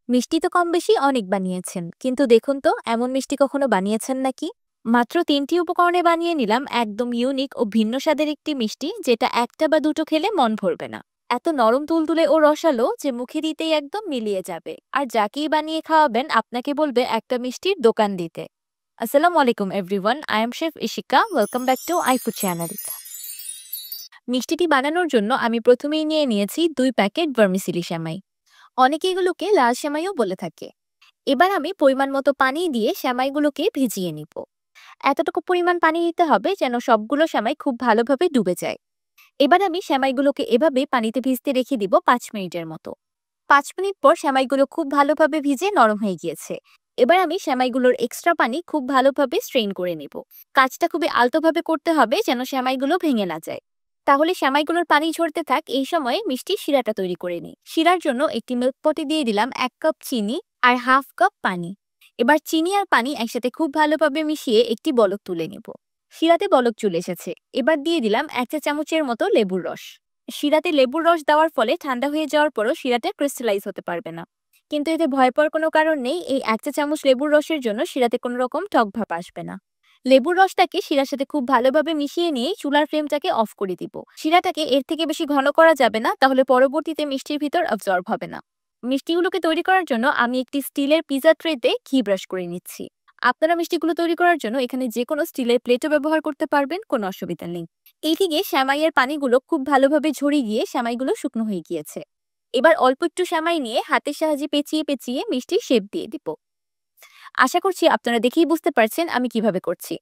মিষ্টি তো কম বেশি অনেক বানিয়েছেন, কিন্তু দেখুন তো এমন মিষ্টি কখনো বানিয়েছেন নাকি? মাত্র ৩টি উপকরণে বানিয়ে নিলাম একদম ইউনিক ও ভিন্ন স্বাদের একটি মিষ্টি, যেটা একটা বা দুটো খেলে মন ভরবে না। এত নরম তুলতুলে ও রসালো যে মুখে দিতেই একদম মিলিয়ে যাবে, আর যাকেই বানিয়ে খাওয়াবেন আপনাকে বলবে একটা মিষ্টির দোকান দিতে। আসসালামু আলাইকুম everyone, I am chef Ishika. Welcome back to iFood channel. মিষ্টিটি বানানোর জন্য আমি প্রথমেই নিয়ে নিয়েছি ২ প্যাকেট ভার্মিসিলি সেমাই। অনেকে এগুলোকে লাল সেমাইও বলে থাকে। এবার আমি পরিমাণ মতো পানি দিয়ে সেমাইগুলোকে ভিজিয়ে নিব। এতটুকু পরিমাণ পানি দিতে হবে যেন সবগুলো সেমাই খুব ভালোভাবে ডুবে যায়। এবার আমি সেমাইগুলোকে এভাবে পানিতে ভিজতে রেখে দিব ৫ মিনিটের মতো। ৫ মিনিট পর সেমাইগুলো খুব ভালোভাবে ভিজে নরম হয়ে গিয়েছে। এবার আমি সেমাইগুলোর এক্সট্রা পানি খুব ভালোভাবে স্ট্রেইন করে নিব। কাজটা খুবই আলতোভাবে করতে হবে যেন সেমাইগুলো ভেঙে না যায়। তাহলে সেমাইগুলোর পানি ঝরতে থাক, এই সময়ে মিষ্টির শিরাটা তৈরি করে নিই। শিরার জন্য একটি মিল্ক পটে দিয়ে দিলাম ১ কাপ চিনি আর হাফ কাপ পানি। এবার চিনি আর পানি একসাথে খুব ভালোভাবে মিশিয়ে একটি বলক তুলে নিব। শিরাতে বলক চলে এসেছে। এবার দিয়ে দিলাম ১ চা চামচের মতো লেবুর রস। শিরাতে লেবুর রস দেওয়ার ফলে ঠান্ডা হয়ে যাওয়ার পরও শিরাতে ক্রিস্টালাইজ হতে পারবে না। কিন্তু এতে ভয় পাওয়ার কোনো কারণ নেই, এই ১ চা চামচ লেবুর রসের জন্য শিরাতে কোনো রকম টক ভাব আসবে না। লেবুর রসটাকে শিরার সাথে খুব ভালোভাবে মিশিয়ে নিয়ে চুলার ফ্লেমটাকে অফ করে দিব। শিরাটাকে এর থেকে বেশি ঘন করা যাবে না, তাহলে পরবর্তীতে মিষ্টির ভিতর অবজর্ব হবে না। মিষ্টিগুলোকে তৈরি করার জন্য আমি একটি স্টিলের পিজা ট্রেতে ঘি ব্রাশ করে নিচ্ছি। আপনারা মিষ্টিগুলো তৈরি করার জন্য এখানে যে কোনো স্টিলের প্লেটও ব্যবহার করতে পারবেন, কোনো অসুবিধা নেই। এইদিকে সেমাইয়ের পানিগুলো খুব ভালোভাবে ঝরে গিয়ে সেমাইগুলো শুকনো হয়ে গিয়েছে। এবার অল্প একটু সেমাই নিয়ে হাতের সাহায্যে পেঁচিয়ে পেঁচিয়ে মিষ্টির শেপ দিয়ে দিব। আশা করছি আপনারা দেখেই বুঝতে পারছেন আমি কিভাবে করছি।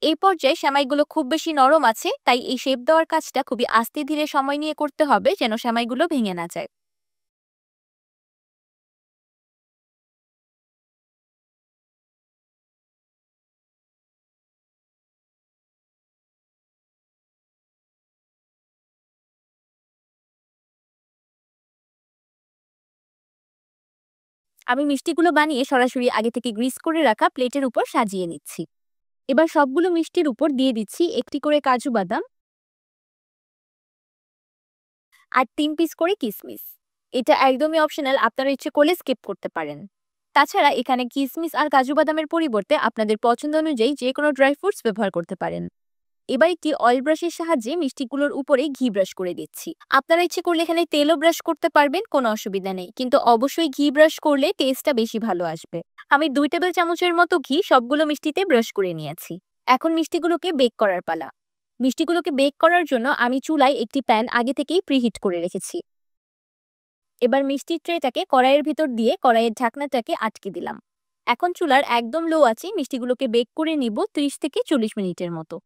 এই পর্যায়ে সেমাইগুলো খুব বেশি নরম আছে, তাই এই শেপ দেওয়ার কাজটা খুবই আস্তে ধীরে সময় নিয়ে করতে হবে যেন সেমাইগুলো ভেঙে না যায়। আমি মিষ্টিগুলো বানিয়ে সরাসরি আগে থেকে গ্রিস করে রাখা প্লেটের উপর সাজিয়ে নিচ্ছি। এবার সবগুলো মিষ্টির উপর দিয়ে দিচ্ছি একটি করে কাজু বাদাম আর ৩ পিস করে কিসমিস। এটা একদমই অপশনাল, আপনারা ইচ্ছে করলে স্কিপ করতে পারেন। তাছাড়া এখানে কিসমিস আর কাজু বাদামের পরিবর্তে আপনাদের পছন্দ অনুযায়ী যে কোনো ড্রাই ফ্রুটস ব্যবহার করতে পারেন। এবার একটি অয়েল ব্রাশের সাহায্যে মিষ্টিগুলোর উপরে ঘি ব্রাশ করে দিচ্ছি। আপনারা ইচ্ছে করলে এখানে তেলও ব্রাশ করতে পারবেন, কোনো অসুবিধা নেই, কিন্তু অবশ্যই ঘি ব্রাশ করলে টেস্টটা বেশি ভালো আসবে। আমি ২ টেবিল চামচের মতো ঘি সবগুলো মিষ্টিতে ব্রাশ করে নিয়েছি। এখন মিষ্টিগুলোকে বেক করার পালা। মিষ্টিগুলোকে বেক করার জন্য আমি চুলায় একটি প্যান আগে থেকেই প্রিহিট করে রেখেছি। এবার মিষ্টির ট্রেটাকে কড়াইয়ের ভিতর দিয়ে কড়াইয়ের ঢাকনাটাকে আটকে দিলাম। এখন চুলার একদম লো আছে মিষ্টিগুলোকে বেক করে নিব ৩০ থেকে ৪০ মিনিটের মতো।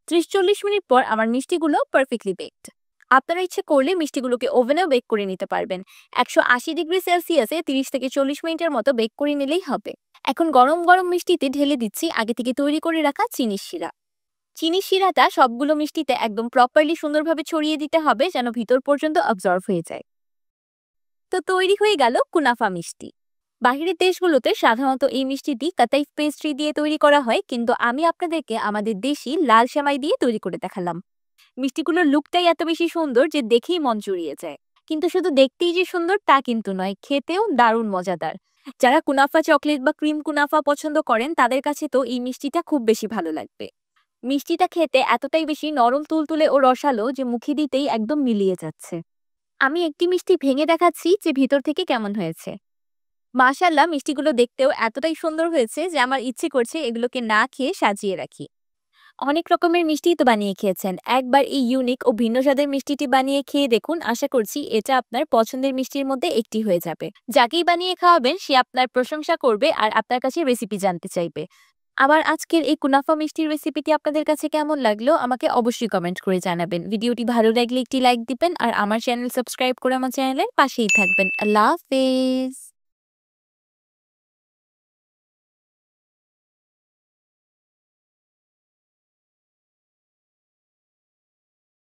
৩০-৪০ মিনিট পর আমার মিষ্টিগুলো পারফেক্টলি বেকড। আপনারা ইচ্ছে করলে মিষ্টিগুলোকে ওভেনেও বেক করে নিতে পারবেন। ১৮০ ডিগ্রি সেলসিয়াসে ৩০ থেকে ৪০ মিনিটের মতো বেক করে নিলেই হবে। এখন গরম গরম মিষ্টিতে ঢেলে দিচ্ছি আগে থেকে তৈরি করে রাখা চিনির শিরা। চিনির শিরাটা সবগুলো মিষ্টিতে একদম প্রপারলি সুন্দরভাবে ছড়িয়ে দিতে হবে যেন ভিতর পর্যন্ত অবজর্ভ হয়ে যায়। তো তৈরি হয়ে গেল কুনাফা মিষ্টি। বাহিরের দেশগুলোতে সাধারণত এই মিষ্টিটি কাতাইফ পেস্ট্রি দিয়ে তৈরি করা হয়, কিন্তু আমি আপনাদেরকে আমাদের দেশি লাল সেমাই দিয়ে তৈরি করে দেখালাম। মিষ্টিগুলোর লুকটাই এত বেশি সুন্দর যে দেখেই মন জুড়িয়ে যায়। কিন্তু শুধু দেখতেই যে সুন্দর তা কিন্তু নয়, খেতেও দারুণ মজাদার। যারা কুনাফা চকলেট বা ক্রিম কুনাফা পছন্দ করেন তাদের কাছে তো এই মিষ্টিটা খুব বেশি ভালো লাগবে। মিষ্টিটা খেতে এতটাই বেশি নরম তুলতুলে ও রসালো যে মুখে দিতেই একদম মিলিয়ে যাচ্ছে। আমি একটি মিষ্টি ভেঙে দেখাচ্ছি যে ভিতর থেকে কেমন হয়েছে। মাশাআল্লাহ, মিষ্টিগুলো দেখতেও এতটাই সুন্দর হয়েছে যে আমার ইচ্ছে করছে এগুলোকে না খেয়ে সাজিয়ে রাখি। অনেক রকমের মিষ্টিই তো বানিয়ে খেয়েছেন, একবার এই ইউনিক ও ভিন্ন স্বাদের মিষ্টিটি বানিয়ে খেয়ে দেখুন। আশা করছি এটা আপনার পছন্দের মিষ্টির মধ্যে একটি হয়ে যাবে। যাকেই বানিয়ে খাওয়াবেন সে আপনার প্রশংসা করবে আর আপনার কাছে রেসিপি জানতে চাইবে। আবার আজকের এই কুনাফা মিষ্টির রেসিপিটি আপনাদের কাছে কেমন লাগলো আমাকে অবশ্যই কমেন্ট করে জানাবেন। ভিডিওটি ভালো লাগলে একটি লাইক দিবেন আর আমার চ্যানেল সাবস্ক্রাইব করে আমার চ্যানেলের পাশেই থাকবেন। আল্লাহ হাফেজ।